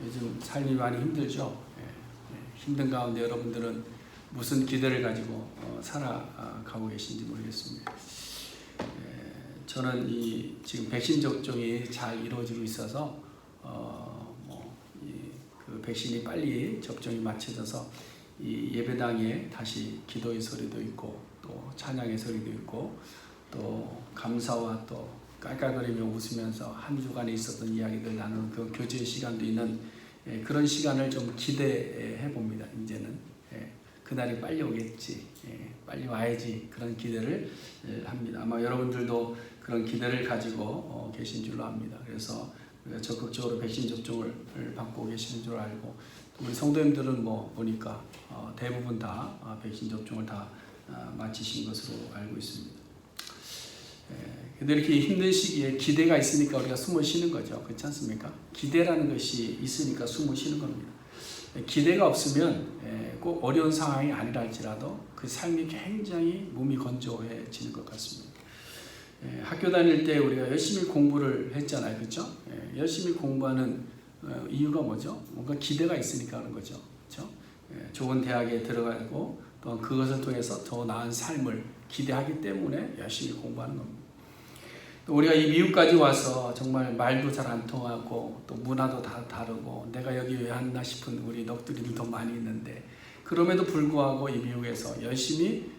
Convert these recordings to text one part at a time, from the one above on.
요즘 삶이 많이 힘들죠. 힘든 가운데 여러분들은 무슨 기대를 가지고 살아가고 계신지 모르겠습니다. 저는 지금 백신 접종이 잘 이루어지고 있어서 그 백신이 빨리 접종이 마쳐져서 이 예배당에 다시 기도의 소리도 있고 또 찬양의 소리도 있고 또 감사와 또 깔깔거리며 웃으면서 한 주간에 있었던 이야기들 나누는 그 교제의 시간도 있는 그런 시간을 좀 기대해 봅니다. 이제는 그날이 빨리 오겠지, 빨리 와야지 그런 기대를 합니다. 아마 여러분들도 그런 기대를 가지고 계신 줄로 압니다. 그래서 적극적으로 백신 접종을 받고 계시는 줄 알고 우리 성도님들은 보니까 대부분 다 백신 접종을 다 마치신 것으로 알고 있습니다. 근데 이렇게 힘든 시기에 기대가 있으니까 우리가 숨을 쉬는 거죠. 그렇지 않습니까? 기대라는 것이 있으니까 숨을 쉬는 겁니다. 기대가 없으면 꼭 어려운 상황이 아니라 할지라도 그 삶이 굉장히 몸이 건조해지는 것 같습니다. 학교 다닐 때 우리가 열심히 공부를 했잖아요. 그렇죠? 열심히 공부하는 이유가 뭐죠? 뭔가 기대가 있으니까 하는 거죠. 그렇죠? 좋은 대학에 들어가고 또 그것을 통해서 더 나은 삶을 기대하기 때문에 열심히 공부하는 겁니다. 또 우리가 이 미국까지 와서 정말 말도 잘 안 통하고 또 문화도 다 다르고 내가 여기 왜 왔나 싶은 우리 넋두리도 더 많이 있는데 그럼에도 불구하고 이 미국에서 열심히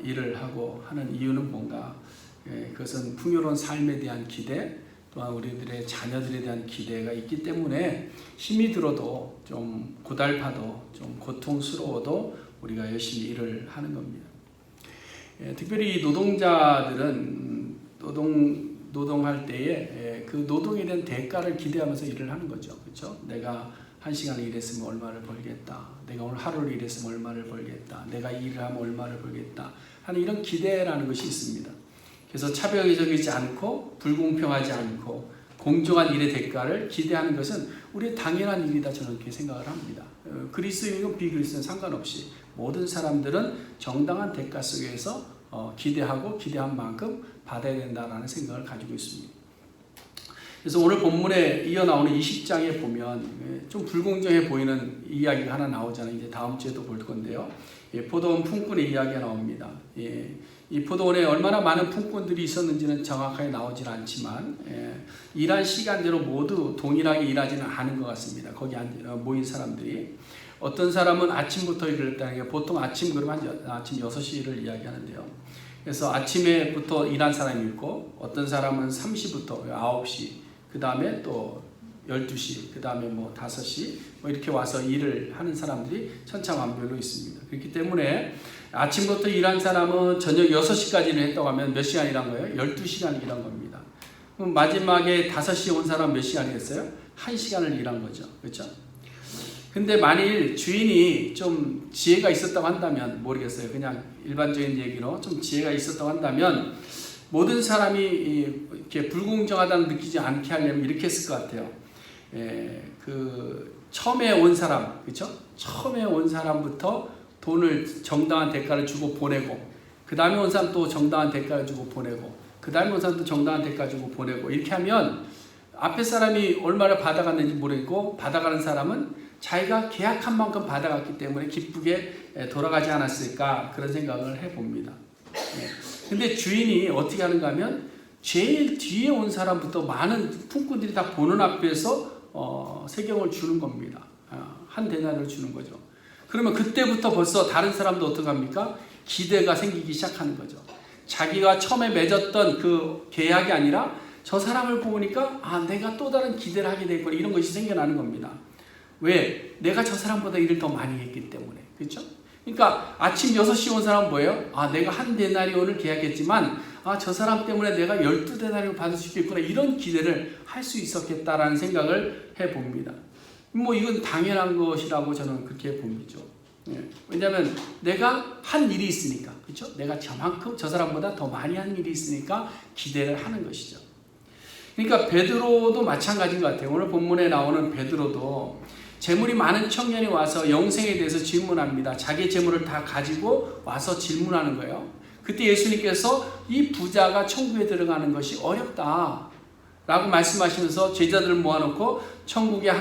일을 하고 하는 이유는 뭔가? 그것은 풍요로운 삶에 대한 기대 또한 우리들의 자녀들에 대한 기대가 있기 때문에 힘이 들어도 좀 고달파도 좀 고통스러워도 우리가 열심히 일을 하는 겁니다. 특별히 노동자들은 노동할 때에 그 노동에 대한 대가를 기대하면서 일을 하는 거죠. 그렇죠? 내가 1시간을 일했으면 얼마를 벌겠다. 내가 오늘 하루를 일했으면 얼마를 벌겠다. 내가 일을 하면 얼마를 벌겠다. 하는 이런 기대라는 것이 있습니다. 그래서 차별적이지 않고 불공평하지 않고 공정한 일의 대가를 기대하는 것은 우리의 당연한 일이다 저는 그렇게 생각을 합니다. 그리스도인이고 비그리스도인 상관없이 모든 사람들은 정당한 대가 속에서 기대하고 기대한 만큼 받아야 된다라는 생각을 가지고 있습니다. 그래서 오늘 본문에 이어 나오는 20장에 보면 좀 불공정해 보이는 이야기가 하나 나오잖아요. 이제 다음 주에도 볼 건데요. 포도원 품꾼의 이야기가 나옵니다. 이 포도원에 얼마나 많은 품꾼들이 있었는지는 정확하게 나오질 않지만 일한 시간대로 모두 동일하게 일하지는 않은 것 같습니다. 거기 모인 사람들이 어떤 사람은 아침부터 일을 했다는 게 보통 아침 그러면 아침 6시를 이야기하는데요. 그래서 아침에부터 일한 사람이 있고 어떤 사람은 3시부터 9시 그 다음에 또 12시 그 다음에 5시 이렇게 와서 일을 하는 사람들이 천차만별로 있습니다. 그렇기 때문에 아침부터 일한 사람은 저녁 6시까지 를 했다고 하면 몇 시간 일한 거예요? 12시간 일한 겁니다. 그럼 마지막에 5시에 온 사람은 몇 시간 일했어요? 1시간을 일한 거죠. 그렇죠? 근데 만일 주인이 좀 지혜가 있었다고 한다면 모르겠어요. 그냥 일반적인 얘기로 좀 지혜가 있었다고 한다면 모든 사람이 이렇게 불공정하다는 느끼지 않게 하려면 이렇게 했을 것 같아요. 처음에 온 사람, 그렇죠? 처음에 온 사람부터 돈을 정당한 대가를 주고 보내고 그 다음에 온 사람 또 정당한 대가를 주고 보내고 그 다음에 온 사람 또 정당한 대가 주고 보내고 이렇게 하면 앞에 사람이 얼마를 받아갔는지 모르겠고 받아가는 사람은 자기가 계약한 만큼 받아갔기 때문에 기쁘게 돌아가지 않았을까 그런 생각을 해봅니다. 근데 주인이 어떻게 하는가 하면 제일 뒤에 온 사람부터 많은 품꾼들이 다 보는 앞에서 세경을 주는 겁니다. 한 데나리를 주는 거죠. 그러면 그때부터 벌써 다른 사람도 어떻게 합니까? 기대가 생기기 시작하는 거죠. 자기가 처음에 맺었던 그 계약이 아니라 저 사람을 보니까 내가 또 다른 기대를 하게 되겠구나 이런 것이 생겨나는 겁니다. 왜? 내가 저 사람보다 일을 더 많이 했기 때문에. 그렇죠? 그러니까 아침 6시에 온 사람은 뭐예요? 내가 한 데나리온을 계약했지만 저 사람 때문에 내가 12데나리온 받을 수 있겠구나 이런 기대를 할 수 있었겠다라는 생각을 해봅니다. 이건 당연한 것이라고 저는 그렇게 봅니다. 왜냐하면 내가 한 일이 있으니까. 그렇죠? 내가 저만큼 저 사람보다 더 많이 한 일이 있으니까 기대를 하는 것이죠. 그러니까 베드로도 마찬가지인 것 같아요. 오늘 본문에 나오는 베드로도 재물이 많은 청년이 와서 영생에 대해서 질문합니다. 자기의 재물을 다 가지고 와서 질문하는 거예요. 그때 예수님께서 이 부자가 천국에 들어가는 것이 어렵다. 라고 말씀하시면서 제자들을 모아놓고 천국의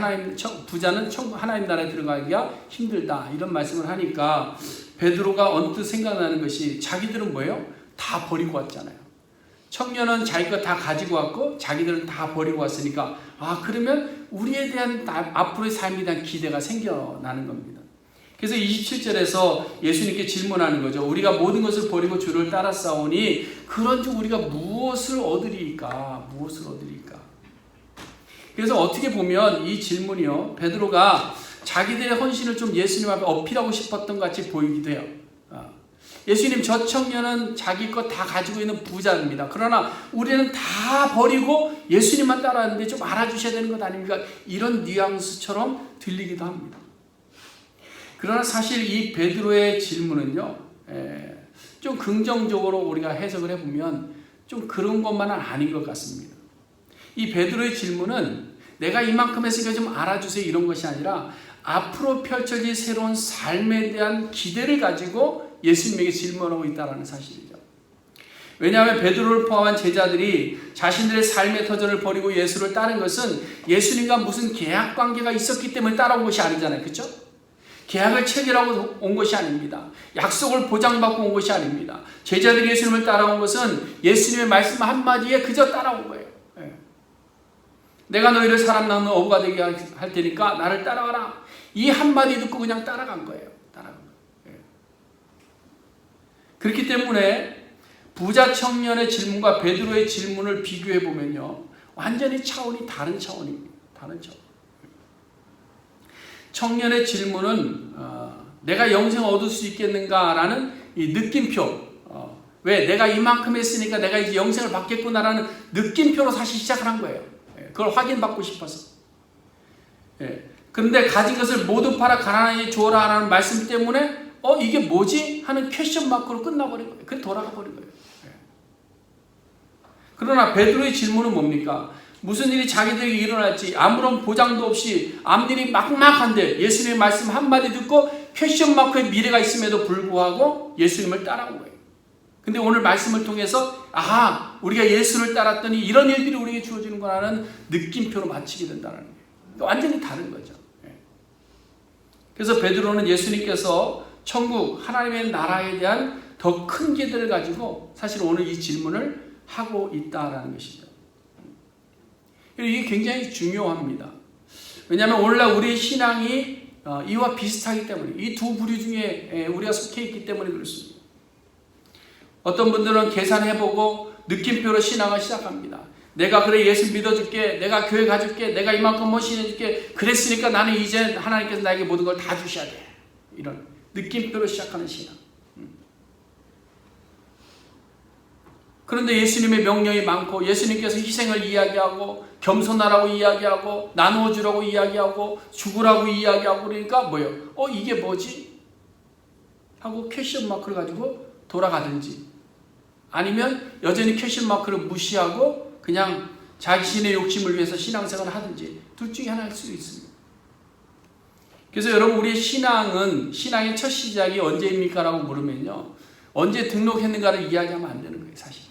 부자는 하나님 나라에 들어가기가 힘들다 이런 말씀을 하니까 베드로가 언뜻 생각나는 것이 자기들은 뭐예요? 다 버리고 왔잖아요. 청년은 자기 거 다 가지고 왔고 자기들은 다 버리고 왔으니까 그러면 우리에 대한 앞으로의 삶에 대한 기대가 생겨나는 겁니다. 그래서 27절에서 예수님께 질문하는 거죠. 우리가 모든 것을 버리고 주를 따라 싸우니 그런즉 우리가 무엇을 얻으리까? 무엇을 얻으리까? 그래서 어떻게 보면 이 질문이요, 베드로가 자기들의 헌신을 좀 예수님 앞에 어필하고 싶었던 것 같이 보이기도 해요. 예수님, 저 청년은 자기 것 다 가지고 있는 부자입니다. 그러나 우리는 다 버리고 예수님만 따라하는데 좀 알아주셔야 되는 것 아닙니까? 이런 뉘앙스처럼 들리기도 합니다. 그러나 사실 이 베드로의 질문은요, 좀 긍정적으로 우리가 해석을 해보면 좀 그런 것만은 아닌 것 같습니다. 이 베드로의 질문은 내가 이만큼 했으니까 좀 알아주세요 이런 것이 아니라 앞으로 펼쳐질 새로운 삶에 대한 기대를 가지고 예수님에게 질문하고 있다는 사실이죠. 왜냐하면 베드로를 포함한 제자들이 자신들의 삶의 터전을 버리고 예수를 따른 것은 예수님과 무슨 계약 관계가 있었기 때문에 따라온 것이 아니잖아요. 그렇죠? 계약을 체결하고 온 것이 아닙니다. 약속을 보장받고 온 것이 아닙니다. 제자들이 예수님을 따라온 것은 예수님의 말씀 한마디에 그저 따라온 거예요. 내가 너희를 사람 낳는 어부가 되게 할 테니까 나를 따라와라. 이 한마디 듣고 그냥 따라간 거예요. 그렇기 때문에 부자 청년의 질문과 베드로의 질문을 비교해 보면요, 완전히 차원이 다른 차원입니다. 다른 차원. 청년의 질문은 내가 영생을 얻을 수 있겠는가라는 이 느낌표, 왜 내가 이만큼 했으니까 내가 이제 영생을 받겠구나라는 느낌표로 사실 시작을 한 거예요. 그걸 확인받고 싶어서. 그런데 가진 것을 모두 팔아 가난하게 주어라 라는 말씀 때문에 이게 뭐지? 하는 퀘션 마크로 끝나버린 거예요. 그래 돌아가 버린 거예요. 그러나 베드로의 질문은 뭡니까? 무슨 일이 자기들에게 일어날지 아무런 보장도 없이 앞일이 막막한데 예수님의 말씀 한마디 듣고 퀘션 마크의 미래가 있음에도 불구하고 예수님을 따라온 거예요. 근데 오늘 말씀을 통해서 우리가 예수를 따랐더니 이런 일들이 우리에게 주어지는 거라는 느낌표로 마치게 된다는 거예요. 완전히 다른 거죠. 그래서 베드로는 예수님께서 천국 하나님의 나라에 대한 더 큰 기대를 가지고 사실 오늘 이 질문을 하고 있다라는 것이죠. 이게 굉장히 중요합니다. 왜냐하면 오늘날 우리의 신앙이 이와 비슷하기 때문에 이 두 부류 중에 우리가 속해 있기 때문에 그렇습니다. 어떤 분들은 계산해보고 느낌표로 신앙을 시작합니다. 내가 그래 예수 믿어줄게, 내가 교회 가줄게, 내가 이만큼 헌신해줄게, 그랬으니까 나는 이제 하나님께서 나에게 모든 걸 다 주셔야 돼. 이런 느낌표로 시작하는 신앙. 그런데 예수님의 명령이 많고 예수님께서 희생을 이야기하고 겸손하라고 이야기하고 나누어주라고 이야기하고 죽으라고 이야기하고 그러니까 뭐예요? 이게 뭐지? 하고 퀘션 마크를 가지고 돌아가든지 아니면 여전히 퀘션 마크를 무시하고 그냥 자신의 욕심을 위해서 신앙생활을 하든지 둘 중에 하나일 수 있습니다. 그래서 여러분 우리의 신앙의 첫 시작이 언제입니까? 라고 물으면요, 언제 등록했는가를 이야기하면 안 되는 거예요. 사실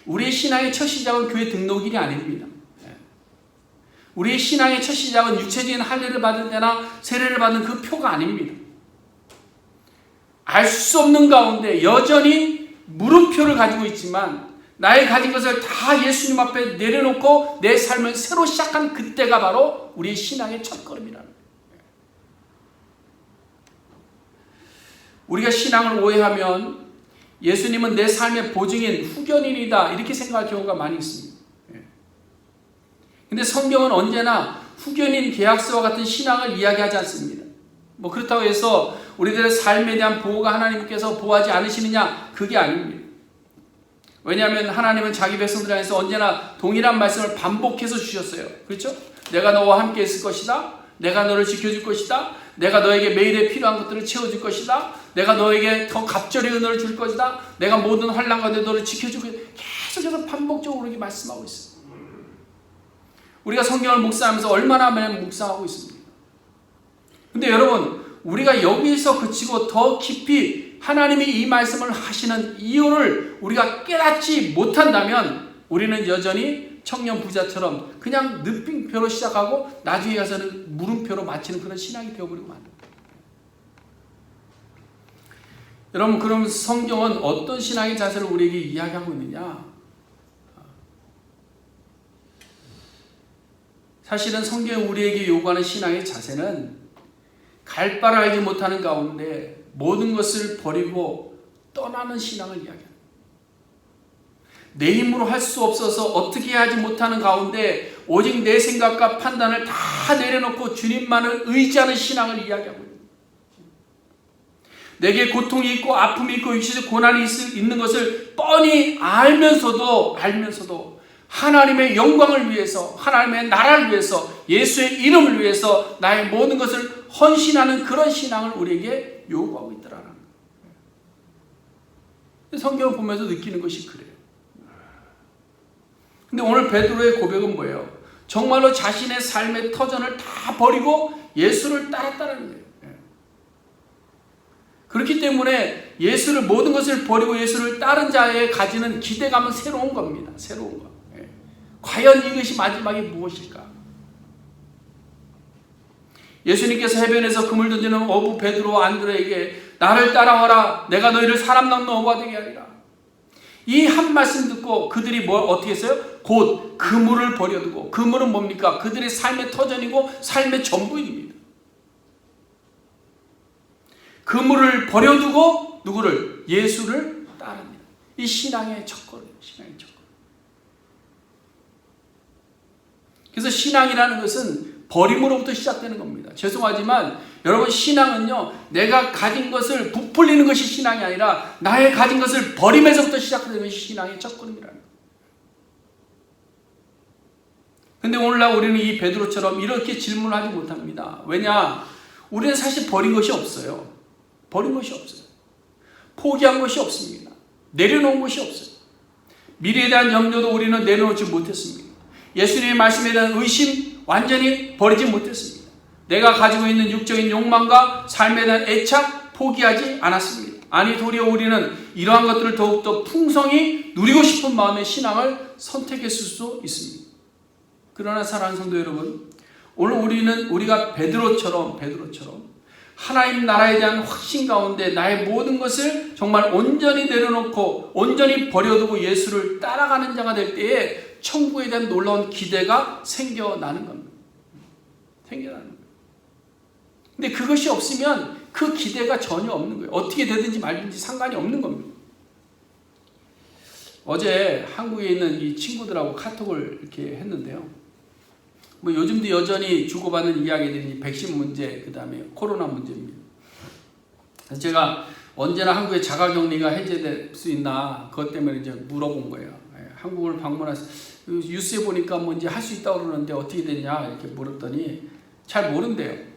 우리의 신앙의 첫 시작은 교회 등록일이 아닙니다. 우리의 신앙의 첫 시작은 육체적인 할례를 받을 때나 세례를 받는 그 표가 아닙니다. 알 수 없는 가운데 여전히 물음표를 가지고 있지만 나의 가진 것을 다 예수님 앞에 내려놓고 내 삶을 새로 시작한 그때가 바로 우리의 신앙의 첫걸음이라는 거예요. 우리가 신앙을 오해하면 예수님은 내 삶의 보증인 후견인이다 이렇게 생각할 경우가 많이 있습니다. 그런데 성경은 언제나 후견인 계약서와 같은 신앙을 이야기하지 않습니다. 그렇다고 해서 우리들의 삶에 대한 보호가 하나님께서 보호하지 않으시느냐? 그게 아닙니다. 왜냐하면 하나님은 자기 백성들 안에서 언제나 동일한 말씀을 반복해서 주셨어요. 그렇죠? 내가 너와 함께 있을 것이다. 내가 너를 지켜줄 것이다. 내가 너에게 매일에 필요한 것들을 채워줄 것이다. 내가 너에게 더 갑절의 은혜를 줄 것이다. 내가 모든 환난 가운데 너를 지켜줄 것이다. 계속해서 반복적으로 이렇게 말씀하고 있어요. 우리가 성경을 묵상하면서 얼마나 많이 묵상하고 있습니다. 근데 여러분, 우리가 여기서 그치고 더 깊이 하나님이 이 말씀을 하시는 이유를 우리가 깨닫지 못한다면 우리는 여전히 청년 부자처럼 그냥 느낌표로 시작하고 나중에 가서는 물음표로 마치는 그런 신앙이 되어버리고 마는 거예요. 여러분, 그럼 성경은 어떤 신앙의 자세를 우리에게 이야기하고 있느냐? 사실은 성경이 우리에게 요구하는 신앙의 자세는 갈 바를 알지 못하는 가운데 모든 것을 버리고 떠나는 신앙을 이야기합니다. 내 힘으로 할 수 없어서 어떻게 하지 못하는 가운데 오직 내 생각과 판단을 다 내려놓고 주님만을 의지하는 신앙을 이야기하고 있습니다. 내게 고통이 있고 아픔이 있고 육신의 고난이 있는 것을 뻔히 알면서도 하나님의 영광을 위해서, 하나님의 나라를 위해서, 예수의 이름을 위해서 나의 모든 것을 헌신하는 그런 신앙을 우리에게 요구하고 있더라는 거예요. 성경을 보면서 느끼는 것이 그래요. 근데 오늘 베드로의 고백은 뭐예요? 정말로 자신의 삶의 터전을 다 버리고 예수를 따랐다는 거예요. 그렇기 때문에 예수를, 모든 것을 버리고 예수를 따른 자의 가지는 기대감은 새로운 겁니다. 새로운 거. 과연 이것이 마지막이 무엇일까? 예수님께서 해변에서 그물 던지는 어부 베드로와 안드레에게 나를 따라와라, 내가 너희를 사람 낚는 어부가 되게 하리라. 이 한 말씀 듣고 그들이 어떻게 했어요? 곧 그물을 버려두고, 그물은 뭡니까? 그들의 삶의 터전이고 삶의 전부입니다. 그물을 버려두고 누구를? 예수를 따릅니다. 이 신앙의 첫걸음이에요. 신앙의 첫걸음. 그래서 신앙이라는 것은 버림으로부터 시작되는 겁니다. 죄송하지만 여러분, 신앙은요, 내가 가진 것을 부풀리는 것이 신앙이 아니라 나의 가진 것을 버림에서부터 시작되는 것이 신앙의 첫걸음이라는 거예요. 근데 오늘날 우리는 이 베드로처럼 이렇게 질문하지 못합니다. 왜냐? 우리는 사실 버린 것이 없어요. 버린 것이 없어요. 포기한 것이 없습니다. 내려놓은 것이 없어요. 미래에 대한 염려도 우리는 내려놓지 못했습니다. 예수님의 말씀에 대한 의심 완전히 버리지 못했습니다. 내가 가지고 있는 육적인 욕망과 삶에 대한 애착 포기하지 않았습니다. 아니, 도리어 우리는 이러한 것들을 더욱더 풍성히 누리고 싶은 마음의 신앙을 선택했을 수 있습니다. 그러나 사랑하는 성도 여러분, 오늘 우리가 베드로처럼 하나님 나라에 대한 확신 가운데 나의 모든 것을 정말 온전히 내려놓고 온전히 버려두고 예수를 따라가는 자가 될 때에 천국에 대한 놀라운 기대가 생겨나는 겁니다. 생겨나는 거예요. 근데 그것이 없으면 그 기대가 전혀 없는 거예요. 어떻게 되든지 말든지 상관이 없는 겁니다. 어제 한국에 있는 이 친구들하고 카톡을 이렇게 했는데요. 뭐 요즘도 여전히 주고받는 이야기들이 백신 문제, 그 다음에 코로나 문제입니다. 그래서 제가 언제나 한국의 자가격리가 해제될 수 있나, 그것 때문에 이제 물어본 거예요. 한국을 방문해서 뉴스에 보니까 뭐 이제 할 수 있다고 그러는데 어떻게 되냐 이렇게 물었더니 잘 모른대요.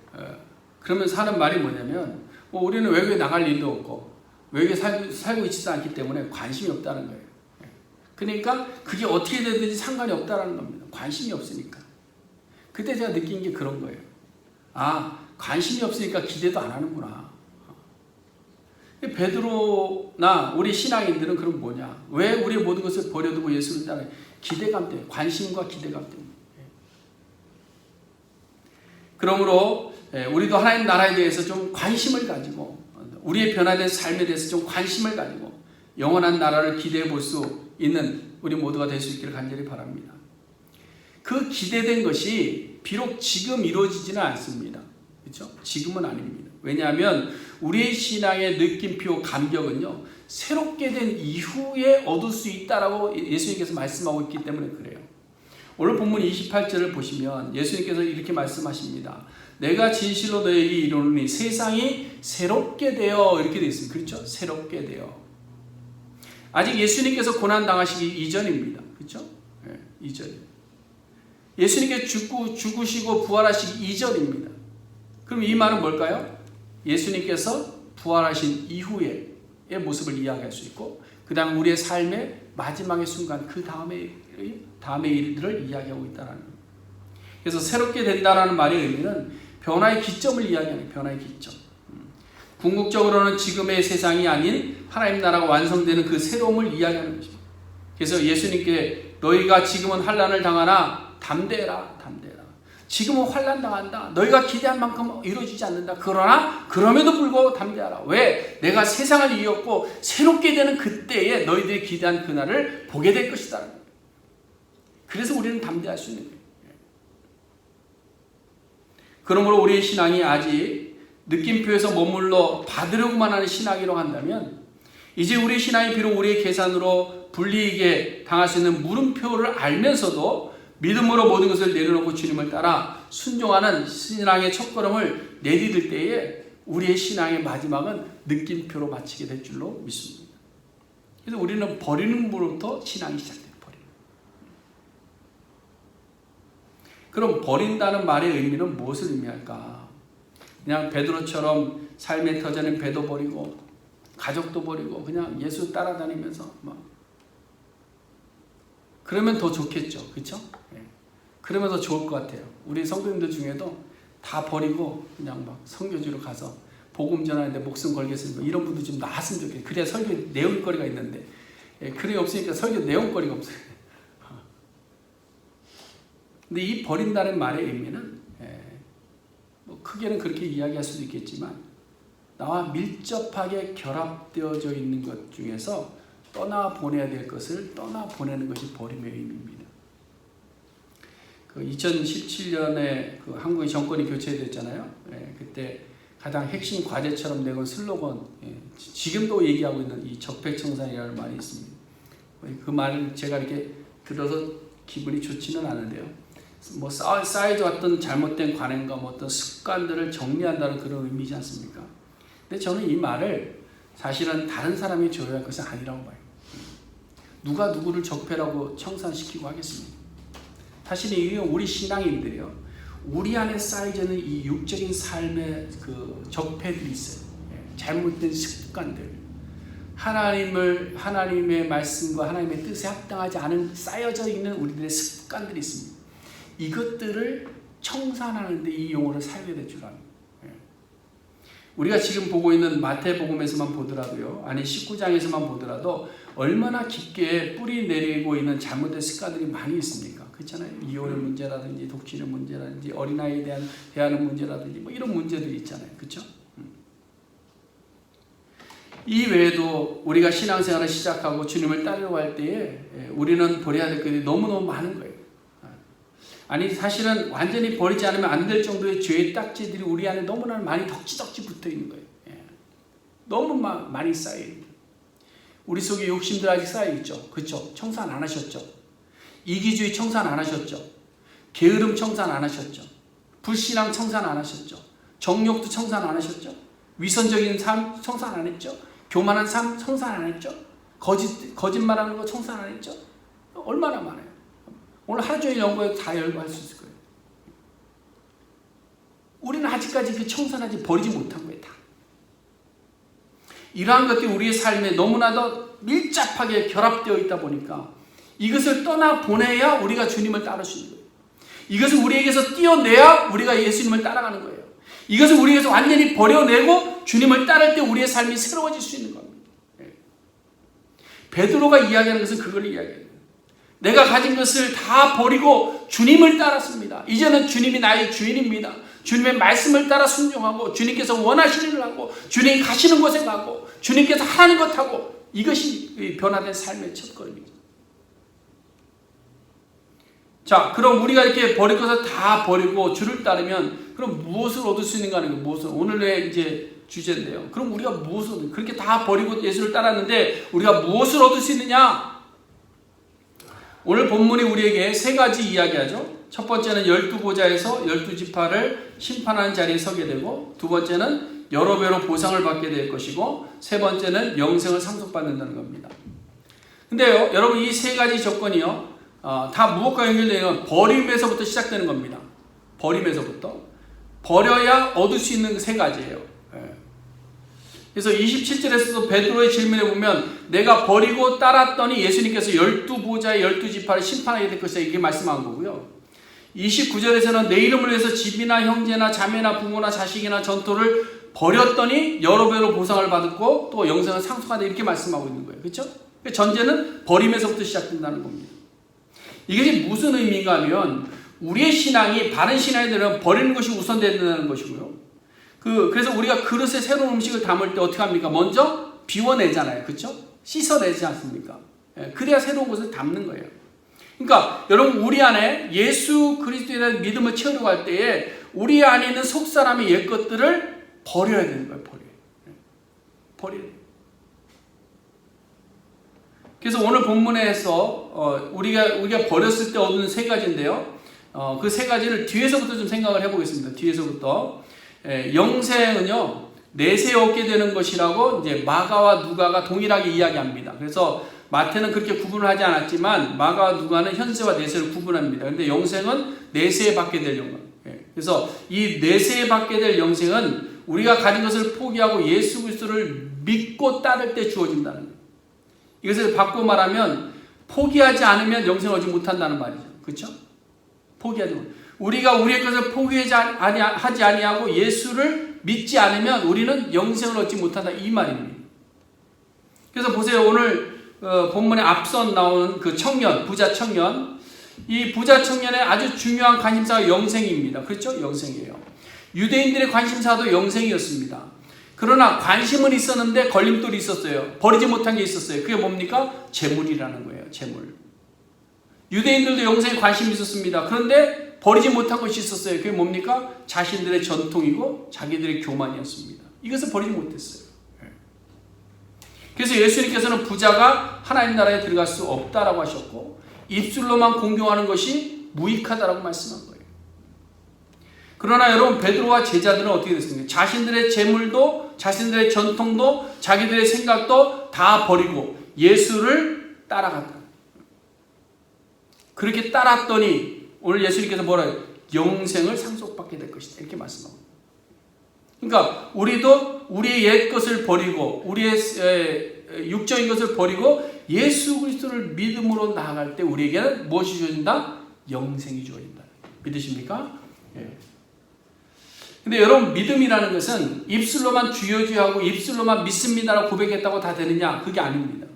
그러면서 하는 말이 뭐냐면, 뭐 우리는 외국에 나갈 일도 없고 외국에 살고 있지도 않기 때문에 관심이 없다는 거예요. 그러니까 그게 어떻게 되든지 상관이 없다는 겁니다. 관심이 없으니까. 그때 제가 느낀 게 그런 거예요. 아, 관심이 없으니까 기대도 안 하는구나. 베드로나 우리 신앙인들은 그럼 뭐냐? 왜 우리의 모든 것을 버려두고 예수를 따라요? 기대감 때문에, 관심과 기대감 때문에. 그러므로 우리도 하나님 나라에 대해서 좀 관심을 가지고, 우리의 변화된 삶에 대해서 좀 관심을 가지고 영원한 나라를 기대해 볼 수 있는 우리 모두가 될 수 있기를 간절히 바랍니다. 그 기대된 것이 비록 지금 이루어지지는 않습니다. 그렇죠? 지금은 아닙니다. 왜냐하면 우리의 신앙의 느낌표, 감격은요, 새롭게 된 이후에 얻을 수 있다라고 예수님께서 말씀하고 있기 때문에 그래요. 오늘 본문 28절을 보시면 예수님께서 이렇게 말씀하십니다. 내가 진실로 너에게 이르노니 세상이 새롭게 되어, 이렇게 되어 있습니다. 그렇죠? 새롭게 되어. 아직 예수님께서 고난 당하시기 이전입니다. 그렇죠? 네, 이전. 예수님께 죽으시고 부활하시기 이전입니다. 그럼 이 말은 뭘까요? 예수님께서 부활하신 이후의 모습을 이야기할 수 있고, 그 다음 우리의 삶의 마지막의 순간, 그 다음의 일들을 이야기하고 있다는 거예요. 그래서 새롭게 된다는 말의 의미는 변화의 기점을 이야기하는, 변화의 기점. 궁극적으로는 지금의 세상이 아닌 하나님 나라가 완성되는 그 새로움을 이야기하는 것입니다. 그래서 예수님께 너희가 지금은 환난을 당하나 담대해라. 지금은 환난 당한다. 너희가 기대한 만큼 이루어지지 않는다. 그러나 그럼에도 불구하고 담대하라. 왜? 내가 세상을 이겼고 새롭게 되는 그때에 너희들이 기대한 그날을 보게 될 것이다. 그래서 우리는 담대할 수 있는 거예요. 그러므로 우리의 신앙이 아직 느낌표에서 머물러 받으려고만 하는 신앙이라고 한다면, 이제 우리의 신앙이 비록 우리의 계산으로 불리하게 당할 수 있는 물음표를 알면서도 믿음으로 모든 것을 내려놓고 주님을 따라 순종하는 신앙의 첫걸음을 내디딜 때에 우리의 신앙의 마지막은 느낌표로 마치게 될 줄로 믿습니다. 그래서 우리는 버리는 것부터 신앙이 시작돼요. 그럼 버린다는 말의 의미는 무엇을 의미할까? 그냥 베드로처럼 삶의 터전인 배도 버리고 가족도 버리고 그냥 예수 따라다니면서 그러면 더 좋겠죠. 그렇죠? 네. 그러면 더 좋을 것 같아요. 우리 성도님들 중에도 다 버리고 그냥 막 선교지로 가서 복음 전하는데 목숨 걸겠습니다. 이런 분도 좀 나왔으면 좋겠어요. 그래야 설교 내용거리가 있는데, 그게 없으니까 설교 내용거리가 없어요. 근데 이 버린다는 말의 의미는 뭐 크게는 그렇게 이야기할 수도 있겠지만, 나와 밀접하게 결합되어져 있는 것 중에서 떠나보내야 될 것을 떠나보내는 것이 버림의 의미입니다. 2017년에 한국의 정권이 교체됐잖아요. 그때 가장 핵심 과제처럼 내건 슬로건, 지금도 얘기하고 있는 이 적폐청산이라는 말이 있습니다. 그 말을 제가 이렇게 들어서 기분이 좋지는 않은데요. 뭐 쌓여왔던 잘못된 관행과 뭐 어떤 습관들을 정리한다는 그런 의미지 않습니까? 근데 저는 이 말을 사실은 다른 사람이 줘야 할 것은 아니라고 봐요. 누가 누구를 적폐라고 청산시키고 하겠습니까? 사실 우리 신앙인들이요, 우리 안에 쌓여있는 이 육적인 삶의 그 적폐들이 있어요. 잘못된 습관들, 하나님의 말씀과 하나님의 뜻에 합당하지 않은 쌓여져 있는 우리들의 습관들이 있습니다. 이것들을 청산하는 데 이 용어를 사용해야 될 줄 압니다. 우리가 지금 보고 있는 마태복음에서만 보더라도요, 아니 19장에서만 보더라도 얼마나 깊게 뿌리 내리고 있는 잘못된 습관들이 많이 있습니까? 그렇잖아요. 이혼의 문제라든지 독신의 문제라든지 어린아이에 대한 대하는 문제라든지 뭐 이런 문제들이 있잖아요. 그렇죠? 이 외에도 우리가 신앙생활을 시작하고 주님을 따르려고 할 때에 우리는 버려야 될 것이 너무너무 많은 거예요. 아니 사실은 완전히 버리지 않으면 안 될 정도의 죄의 딱지들이 우리 안에 너무나 많이 덕지덕지 붙어 있는 거예요. 너무 많이 쌓여 있는 거예요. 우리 속에 욕심들 아직 쌓여 있죠. 그렇죠? 청산 안 하셨죠? 이기주의 청산 안 하셨죠? 게으름 청산 안 하셨죠? 불신앙 청산 안 하셨죠? 정욕도 청산 안 하셨죠? 위선적인 삶 청산 안 했죠? 교만한 삶 청산 안 했죠? 거짓말하는 거 청산 안 했죠? 얼마나 많아요. 오늘 하루 종일 연구해도 다 열거할 수 있을 거예요. 우리는 아직까지 그 청산하지 버리지 못한 거예요. 다. 이러한 것들이 우리의 삶에 너무나도 밀접하게 결합되어 있다 보니까 이것을 떠나보내야 우리가 주님을 따를 수 있는 거예요. 이것을 우리에게서 띄어내야 우리가 예수님을 따라가는 거예요. 이것을 우리에게서 완전히 버려내고 주님을 따를 때 우리의 삶이 새로워질 수 있는 겁니다. 베드로가 이야기하는 것은 그걸 이야기해요. 내가 가진 것을 다 버리고 주님을 따랐습니다. 이제는 주님이 나의 주인입니다. 주님의 말씀을 따라 순종하고 주님께서 원하시는 일 하고 주님이 가시는 곳에 가고 주님께서 하는 것 하고, 이것이 변화된 삶의 첫걸음이죠. 자, 그럼 우리가 이렇게 버릴 것을 다 버리고 주를 따르면 그럼 무엇을 얻을 수 있는가 하는 게 무엇을, 오늘의 이제 주제인데요. 그럼 우리가 무엇을, 그렇게 다 버리고 예수를 따랐는데 우리가 무엇을 얻을 수 있느냐? 오늘 본문이 우리에게 세 가지 이야기하죠. 첫 번째는 12보좌에서 12지파를 심판하는 자리에 서게 되고, 두 번째는 여러 배로 보상을 받게 될 것이고, 세 번째는 영생을 상속받는다는 겁니다. 근데요, 여러분 이 세 가지 조건이요, 다 무엇과 연결되는 버림에서부터 시작되는 겁니다. 버림에서부터. 버려야 얻을 수 있는 세 가지예요. 그래서 27절에서도 베드로의 질문에 보면 내가 버리고 따랐더니 예수님께서 12보좌의 12지파를 심판하게 될 것이다, 이게 말씀한 거고요. 29절에서는 내 이름을 위해서 집이나 형제나 자매나 부모나 자식이나 전토를 버렸더니 여러 배로 보상을 받고 또 영생을 상속한다, 이렇게 말씀하고 있는 거예요. 그렇죠? 전제는 버림에서부터 시작된다는 겁니다. 이것이 무슨 의미인가 하면 우리의 신앙이 바른 신앙이 되려면 버리는 것이 우선된다는 것이고요. 그래서 우리가 그릇에 새로운 음식을 담을 때 어떻게 합니까? 먼저 비워내잖아요. 그렇죠? 씻어내지 않습니까? 그래야 새로운 것을 담는 거예요. 그러니까 여러분, 우리 안에 예수 그리스도에 대한 믿음을 채우려고 할 때에 우리 안에 있는 속사람의 옛 것들을 버려야 되는 거예요. 버려야 돼요. 그래서 오늘 본문에서 우리가 버렸을 때 얻는 세 가지인데요. 그 세 가지를 뒤에서부터 좀 생각을 해보겠습니다. 뒤에서부터. 영생은요, 내세에 얻게 되는 것이라고 이제 마가와 누가가 동일하게 이야기합니다. 그래서 마태는 그렇게 구분을 하지 않았지만 마가와 누가는 현세와 내세를 구분합니다. 그런데 영생은 내세에 받게 될 영광. 그래서 이 내세에 받게 될 영생은 우리가 가진 것을 포기하고 예수 그리스도를 믿고 따를 때 주어진다는 거예요. 이것을 바꿔 말하면 포기하지 않으면 영생을 얻지 못한다는 말이죠. 그렇죠? 포기하지 못. 우리가 우리의 것을 포기하지 아니하고 예수를 믿지 않으면 우리는 영생을 얻지 못한다, 이 말입니다. 그래서 보세요. 오늘 본문에 앞선 나오는 그 청년, 부자 청년, 이 부자 청년의 아주 중요한 관심사가 영생입니다. 그렇죠? 영생이에요. 유대인들의 관심사도 영생이었습니다. 그러나 관심은 있었는데 걸림돌이 있었어요. 버리지 못한 게 있었어요. 그게 뭡니까? 재물이라는 거예요. 재물. 유대인들도 영생에 관심이 있었습니다. 그런데 버리지 못한 것이 있었어요. 그게 뭡니까? 자신들의 전통이고 자기들의 교만이었습니다. 이것을 버리지 못했어요. 그래서 예수님께서는 부자가 하나님 나라에 들어갈 수 없다라고 하셨고 입술로만 공경하는 것이 무익하다라고 말씀한 거예요. 그러나 여러분, 베드로와 제자들은 어떻게 됐습니까? 자신들의 재물도 자신들의 전통도 자기들의 생각도 다 버리고 예수를 따라갔다. 그렇게 따랐더니 오늘 예수님께서 뭐라 해요? 영생을 상속받게 될 것이다, 이렇게 말씀합니다. 그러니까 우리도 우리의 옛 것을 버리고 우리의 육적인 것을 버리고 예수 그리스도를 믿음으로 나아갈 때 우리에게는 무엇이 주어진다? 영생이 주어진다. 믿으십니까? 예. 근데 여러분, 믿음이라는 것은 입술로만 주여주하고 입술로만 믿습니다라고 고백했다고 다 되느냐? 그게 아닙니다.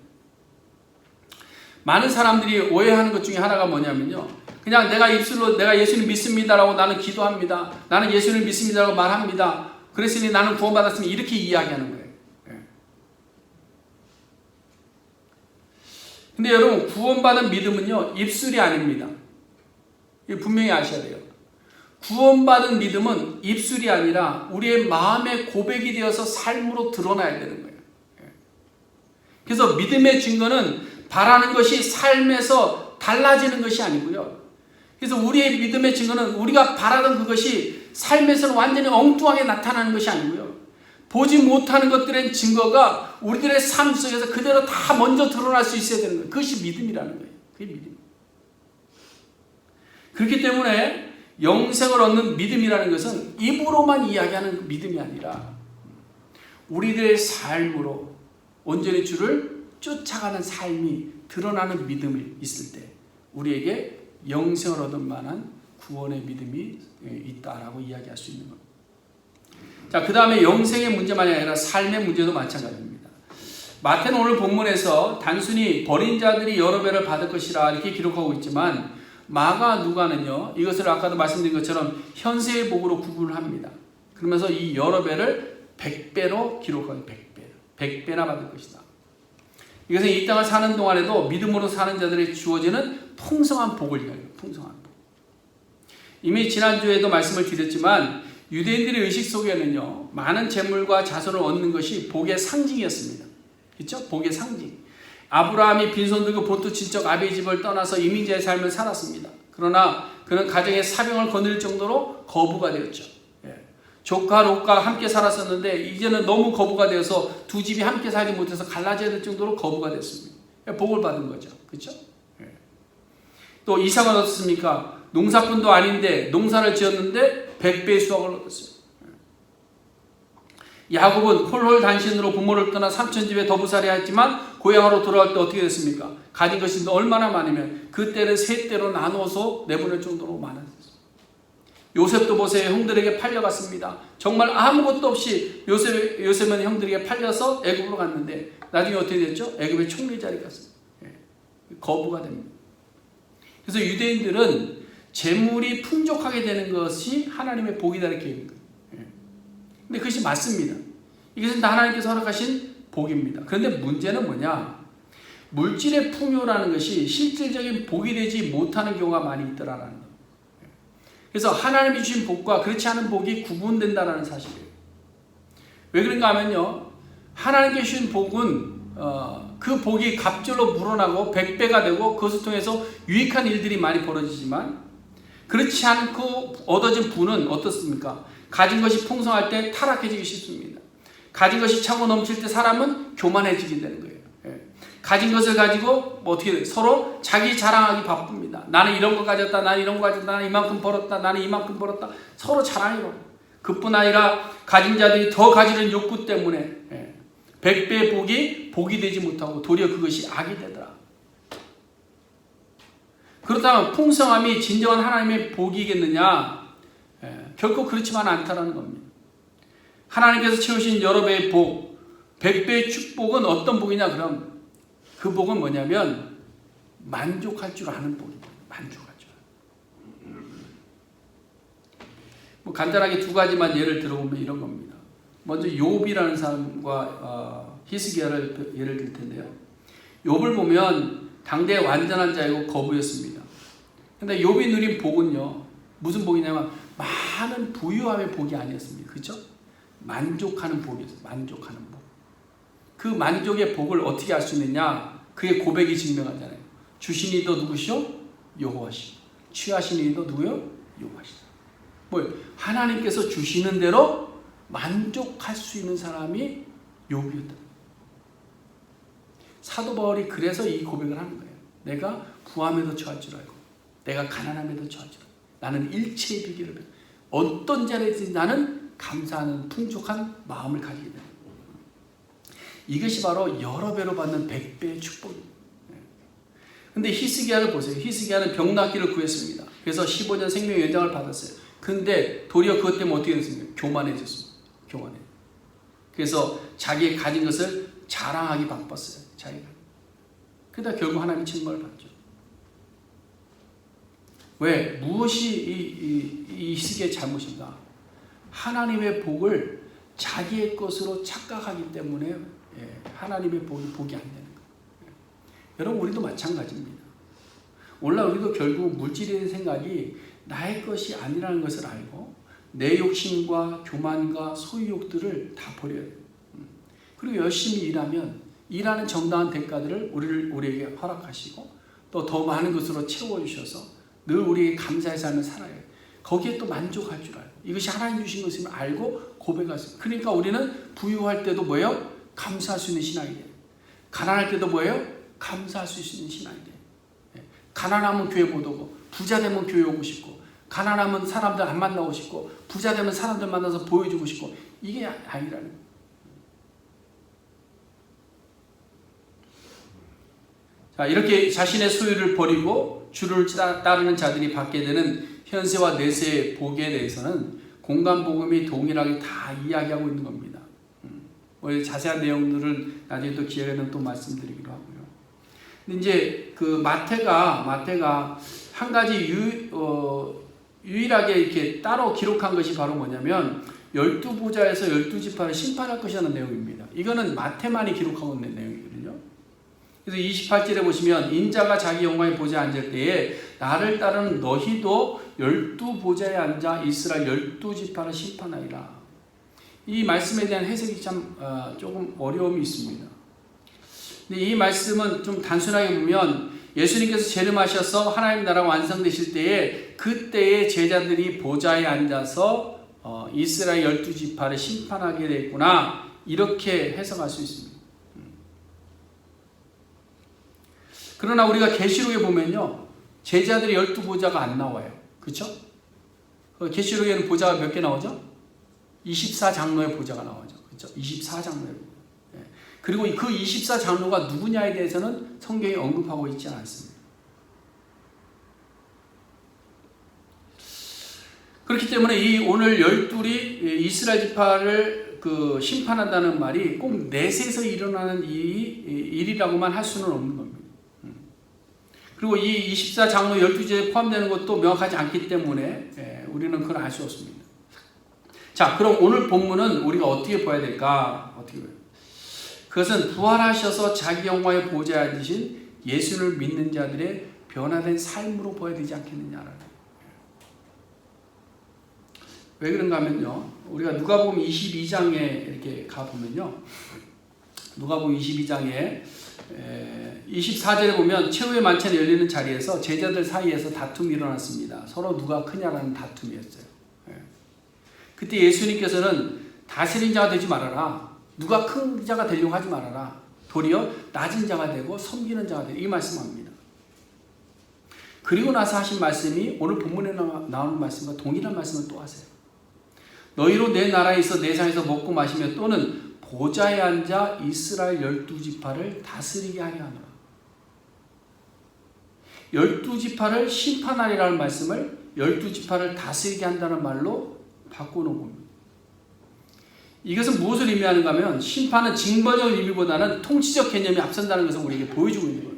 많은 사람들이 오해하는 것 중에 하나가 뭐냐면요, 그냥 내가 입술로 내가 예수님 믿습니다라고 나는 기도합니다, 나는 예수님 믿습니다라고 말합니다, 그랬으니 나는 구원받았으면, 이렇게 이야기하는 거예요. 근데 여러분, 구원받은 믿음은요, 입술이 아닙니다. 이거 분명히 아셔야 돼요. 구원받은 믿음은 입술이 아니라 우리의 마음의 고백이 되어서 삶으로 드러나야 되는 거예요. 그래서 믿음의 증거는 바라는 것이 삶에서 달라지는 것이 아니고요. 그래서 우리의 믿음의 증거는 우리가 바라던 그것이 삶에서는 완전히 엉뚱하게 나타나는 것이 아니고요. 보지 못하는 것들의 증거가 우리들의 삶 속에서 그대로 다 먼저 드러날 수 있어야 되는 거예요. 그것이 믿음이라는 거예요. 그게 믿음. 그렇기 때문에 영생을 얻는 믿음이라는 것은 입으로만 이야기하는 믿음이 아니라 우리들의 삶으로 온전히 주를 쫓아가는 삶이 드러나는 믿음이 있을 때 우리에게 영생을 얻을 만한 구원의 믿음이 있다라고 이야기할 수 있는 겁니다. 자, 그 다음에 영생의 문제만이 아니라 삶의 문제도 마찬가지입니다. 마태는 오늘 본문에서 단순히 버린 자들이 여러 배를 받을 것이라 이렇게 기록하고 있지만 마가 누가는요, 이것을 아까도 말씀드린 것처럼 현세의 복으로 구분을 합니다. 그러면서 이 여러 배를 100배로 기록하는 100배나 받을 것이다. 이것은 이 땅을 사는 동안에도 믿음으로 사는 자들에게 주어지는 풍성한 복을 이야기해요. 풍성한 복. 이미 지난주에도 말씀을 드렸지만 유대인들의 의식 속에는요, 많은 재물과 자손을 얻는 것이 복의 상징이었습니다. 그렇죠? 복의 상징. 아브라함이 빈손 들고 본토 친척 아비의 집을 떠나서 이민자의 삶을 살았습니다. 그러나 그는 가정의 사병을 거느릴 정도로 거부가 되었죠. 조카 롯과 함께 살았었는데 이제는 너무 거부가 되어서 두 집이 함께 살지 못해서 갈라져야 될 정도로 거부가 됐습니다. 복을 받은 거죠. 그렇죠? 또 이삭은 어떻습니까? 농사꾼도 아닌데 농사를 지었는데 100배의 수확을 얻었어요. 야곱은 홀홀 단신으로 부모를 떠나 삼촌 집에 더부살이 했지만 고향으로 돌아올 때 어떻게 됐습니까? 가진 것이 얼마나 많으면 그때는 세 대로 나눠서 내보낼 정도로 많았어요. 요셉도 보세요. 형들에게 팔려갔습니다. 정말 아무것도 없이 요셉은 형들에게 팔려서 애굽으로 갔는데 나중에 어떻게 됐죠? 애굽의 총리 자리에 갔습니다. 거부가 됩니다. 그래서 유대인들은 재물이 풍족하게 되는 것이 하나님의 복이다 이렇게 얘기해요. 근데 그것이 맞습니다. 이것은 다 하나님께서 허락하신 복입니다. 그런데 문제는 뭐냐? 물질의 풍요라는 것이 실질적인 복이 되지 못하는 경우가 많이 있더라는 거예요. 그래서 하나님이 주신 복과 그렇지 않은 복이 구분된다는 사실이에요. 왜 그런가 하면요, 하나님께 주신 복은 그 복이 갑절로 불어나고 100배가 되고 그것을 통해서 유익한 일들이 많이 벌어지지만, 그렇지 않고 얻어진 부는 어떻습니까? 가진 것이 풍성할 때 타락해지기 쉽습니다. 가진 것이 차고 넘칠 때 사람은 교만해지게 되는 거예요. 가진 것을 가지고 어떻게 돼요? 서로 자기 자랑하기 바쁩니다. 나는 이런 거 가졌다, 나는 이런 거 가졌다, 나는 이만큼 벌었다, 나는 이만큼 벌었다. 서로 자랑해요. 그뿐 아니라 가진 자들이 더 가지는 욕구 때문에 100배의 복이 되지 못하고 도리어 그것이 악이 되더라. 그렇다면 풍성함이 진정한 하나님의 복이겠느냐? 결코 그렇지만 않다는 겁니다. 하나님께서 채우신 여러 배의 복, 100배의 축복은 어떤 복이냐? 그럼 그 복은 뭐냐면 만족할 줄 아는 복입니다. 만족할 줄 아는. 뭐 간단하게 두 가지만 예를 들어보면 이런 겁니다. 먼저 욥이라는 사람과 히스기야를 예를 들 텐데요. 욥을 보면 당대에 완전한 자이고 거부였습니다. 근데 욥이 누린 복은요, 무슨 복이냐면 많은 부유함의 복이 아니었습니다. 그렇죠? 만족하는 복이었어요. 만족하는 복. 그 만족의 복을 어떻게 알 수 있느냐? 그의 고백이 증명하잖아요. 주신 이도 누구시오? 여호와시오. 취하신 이도 누구요? 여호와시오. 뭐예요? 하나님께서 주시는 대로 만족할 수 있는 사람이 욥이었다. 사도 바울이 그래서 이 고백을 하는 거예요. 내가 부함에도 처할 줄 알고, 내가 가난함에도 처할 줄 알고, 나는 일체의 비결을 배워. 어떤 자리에든지 나는 감사하는 풍족한 마음을 가지게 됩니다. 이것이 바로 여러 배로 받는 100배의 축복입니다. 근데 히스기야를 보세요. 히스기야는 병 낫기를 구했습니다. 그래서 15년 생명 연장을 받았어요. 근데 도리어 그것 때문에 어떻게 됐습니까? 교만해졌습니다. 교만해. 그래서 자기의 가진 것을 자랑하기 바빴어요. 자기가. 그러다 결국 하나님의 책망을 받죠. 왜? 무엇이 이 히스기야의 잘못인가? 하나님의 복을 자기의 것으로 착각하기 때문에 하나님의 복이 안 되는 거예요. 여러분, 우리도 마찬가지입니다. 오늘날 우리도 결국 물질에 대한 생각이 나의 것이 아니라는 것을 알고 내 욕심과 교만과 소유욕들을 다 버려야 돼요. 그리고 열심히 일하면 일하는 정당한 대가들을 우리에게 허락하시고 또 더 많은 것으로 채워주셔서 늘 우리에게 감사의 삶을 살아야 해요. 거기에 또 만족할 줄 알고 이것이 하나님 주신 것임을 알고 고백할 수 있어요. 그러니까 우리는 부유할 때도 뭐예요? 감사할 수 있는 신앙이 돼요. 가난할 때도 뭐예요? 감사할 수 있는 신앙이 돼요. 가난하면 교회 못 오고 부자 되면 교회 오고 싶고, 가난하면 사람들 안 만나고 싶고, 부자 되면 사람들 만나서 보여주고 싶고, 이게 아니라는 거예요. 자, 이렇게 자신의 소유를 버리고 주를 따르는 자들이 받게 되는 현세와 내세의 복에 대해서는 공간복음이 동일하게 다 이야기하고 있는 겁니다. 자세한 내용들을 나중에 또 기회가 되면 또 말씀드리기로 하고요. 근데 이제 그 마태가 한 가지 유일하게 이렇게 따로 기록한 것이 바로 뭐냐면 12보좌에서 12지파를 심판할 것이라는 내용입니다. 이거는 마태만이 기록하고 있는 내용이거든요. 그래서 28절에 보시면 인자가 자기 영광의 보좌에 앉을 때에 나를 따르는 너희도 12보좌에 앉아 이스라엘 12지파를 심판하리라. 이 말씀에 대한 해석이 참 조금 어려움이 있습니다. 근데 이 말씀은 좀 단순하게 보면 예수님께서 재림하셔서 하나님 나라가 완성되실 때에 그때의 제자들이 보좌에 앉아서 이스라엘 12지파를 심판하게 되겠구나, 이렇게 해석할 수 있습니다. 그러나 우리가 계시록에 보면요, 제자들이 12보좌가 안 나와요. 그렇죠? 계시록에는 보좌가 몇 개 나오죠? 24장로의 보좌가 나오죠. 그렇죠? 24장로의 보좌. 그리고 그 24장로가 누구냐에 대해서는 성경이 언급하고 있지 않습니다. 그렇기 때문에 이 오늘 12이 이스라엘 지파를 심판한다는 말이 꼭 내세에서 일어나는 일이라고만 할 수는 없는 겁니다. 그리고 이 24장로 12제에 포함되는 것도 명확하지 않기 때문에 우리는 그걸 알 수 없습니다. 자, 그럼 오늘 본문은 우리가 어떻게 봐야 될까? 그것은 부활하셔서 자기 영광의 보좌에 앉으신 예수를 믿는 자들의 변화된 삶으로 보아야 되지 않겠느냐라는. 왜 그런가 하면요, 우리가 누가복음 22장에 이렇게 가보면요, 누가복음 22장에 24절에 보면 최후의 만찬이 열리는 자리에서 제자들 사이에서 다툼이 일어났습니다. 서로 누가 크냐라는 다툼이었어요. 그때 예수님께서는 다스린 자가 되지 말아라, 누가 큰 자가 되려고 하지 말아라, 도리어 낮은 자가 되고 섬기는 자가 되라, 이 말씀합니다. 그리고 나서 하신 말씀이 오늘 본문에 나오는 말씀과 동일한 말씀을 또 하세요. 너희로 내 나라에 있어 내 상에서 먹고 마시며 또는 보좌에 앉아 이스라엘 12지파를 다스리게 하려 하노라. 12지파를 심판하리라는 말씀을 12지파를 다스리게 한다는 말로 바꾸는 겁니다. 이것은 무엇을 의미하는가 하면 심판은 징벌적 의미보다는 통치적 개념이 앞선다는 것을 우리에게 보여주고 있는 거예요.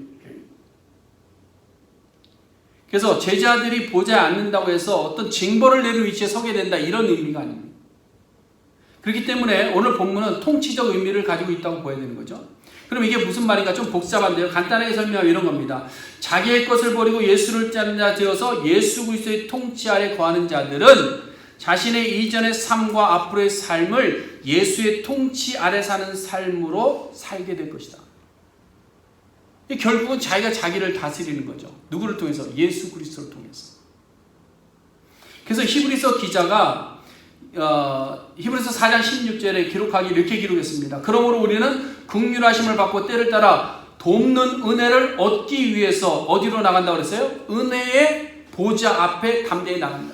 그래서 제자들이 보좌에 앉는다고 해서 어떤 징벌을 내릴 위치에 서게 된다, 이런 의미가 아닙니다. 그렇기 때문에 오늘 본문은 통치적 의미를 가지고 있다고 보아야 되는 거죠. 그럼 이게 무슨 말인가? 좀 복잡한데요. 간단하게 설명하면 이런 겁니다. 자기의 것을 버리고 예수를 따르는 자 되어서 예수 그리스도의 통치 아래 거하는 자들은 자신의 이전의 삶과 앞으로의 삶을 예수의 통치 아래 사는 삶으로 살게 될 것이다. 결국은 자기가 자기를 다스리는 거죠. 누구를 통해서? 예수 그리스도를 통해서. 그래서 히브리서 기자가 히브리서 4장 16절에 기록하기 이렇게 기록했습니다. 그러므로 우리는 긍휼하심을 받고 때를 따라 돕는 은혜를 얻기 위해서 어디로 나간다고 그랬어요? 은혜의 보좌 앞에 담대히 나간다.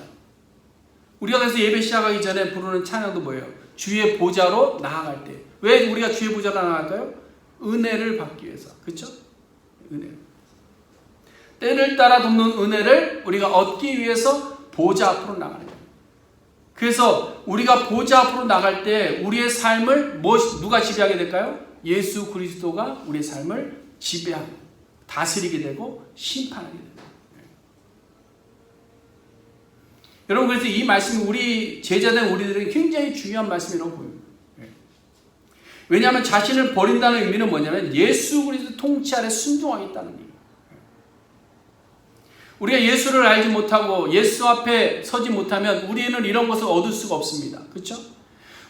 우리가 그래서 예배 시작하기 전에 부르는 찬양도 뭐예요? 주의 보좌로 나아갈 때. 왜 우리가 주의 보좌로 나아갈까요? 은혜를 받기 위해서. 그렇죠? 은혜. 때를 따라 돕는 은혜를 우리가 얻기 위해서 보좌 앞으로 나가는 거예요. 그래서 우리가 보좌 앞으로 나갈 때 우리의 삶을 누가 지배하게 될까요? 예수 그리스도가 우리의 삶을 지배하고 다스리게 되고 심판하게 됩니다. 여러분, 그래서 이 말씀이 우리 제자된 우리들에게 굉장히 중요한 말씀이라고 보입니다. 왜냐하면 자신을 버린다는 의미는 뭐냐면 예수 그리스도 통치 아래 순종하겠다는 의미예요. 우리가 예수를 알지 못하고 예수 앞에 서지 못하면 우리는 이런 것을 얻을 수가 없습니다. 그렇죠?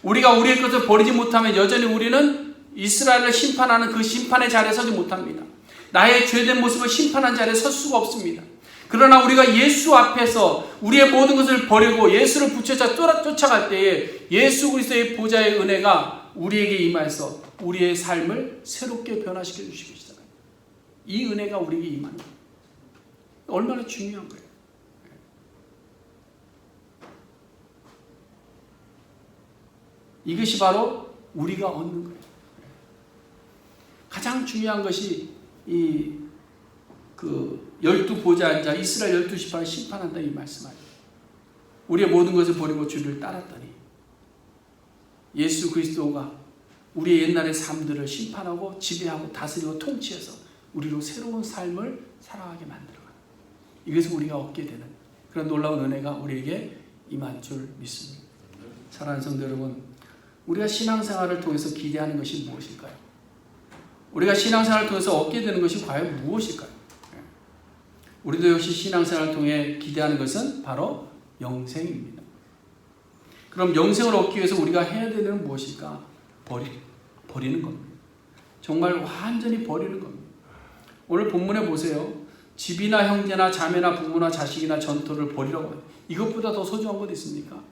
우리가 우리의 것을 버리지 못하면 여전히 우리는 이스라엘을 심판하는 그 심판의 자리에 서지 못합니다. 나의 죄된 모습을 심판한 자리에 설 수가 없습니다. 그러나 우리가 예수 앞에서 우리의 모든 것을 버리고 예수를 붙여서 쫓아갈 때에 예수 그리스도의 보좌의 은혜가 우리에게 임하여서 우리의 삶을 새롭게 변화시켜 주시고 있어요. 이 은혜가 우리에게 임하는 거예요. 얼마나 중요한 거예요. 이것이 바로 우리가 얻는 거예요. 가장 중요한 것이 이 12보좌에 앉아 이스라엘 12지파를 심판한다, 이 말씀 아니에요. 우리의 모든 것을 버리고 주를 따랐더니 예수 그리스도가 우리의 옛날의 삶들을 심판하고 지배하고 다스리고 통치해서 우리로 새로운 삶을 살아가게 만들어가는, 이것을 우리가 얻게 되는 그런 놀라운 은혜가 우리에게 임한 줄 믿습니다. 사랑하는 성도 여러분, 우리가 신앙생활을 통해서 기대하는 것이 무엇일까요? 우리가 신앙생활을 통해서 얻게 되는 것이 과연 무엇일까요? 우리도 역시 신앙생활을 통해 기대하는 것은 바로 영생입니다. 그럼 영생을 얻기 위해서 우리가 해야 되는 것은 무엇일까? 버리는 겁니다. 정말 완전히 버리는 겁니다. 오늘 본문에 보세요. 집이나 형제나 자매나 부모나 자식이나 전토를 버리라고 해요. 이것보다 더 소중한 것 있습니까?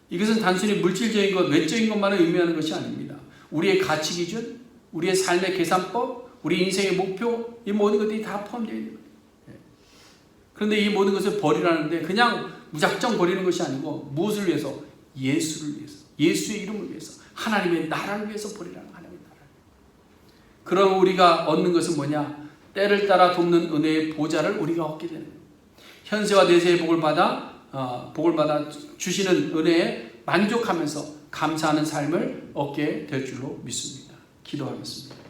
이것은 단순히 물질적인 것, 외적인 것만을 의미하는 것이 아닙니다. 우리의 가치 기준, 우리의 삶의 계산법, 우리 인생의 목표, 이 모든 것들이 다 포함되어 있는 거예요. 그런데 이 모든 것을 버리라는데 그냥 무작정 버리는 것이 아니고 무엇을 위해서? 예수를 위해서, 예수의 이름을 위해서, 하나님의 나라를 위해서 버리라는, 하나님의 나라를. 그럼 우리가 얻는 것은 뭐냐? 때를 따라 돕는 은혜의 보좌를 우리가 얻게 되는 거예요. 현세와 내세의 복을 받아 주시는 은혜에 만족하면서 감사하는 삶을 얻게 될 줄로 믿습니다. 기도하겠습니다.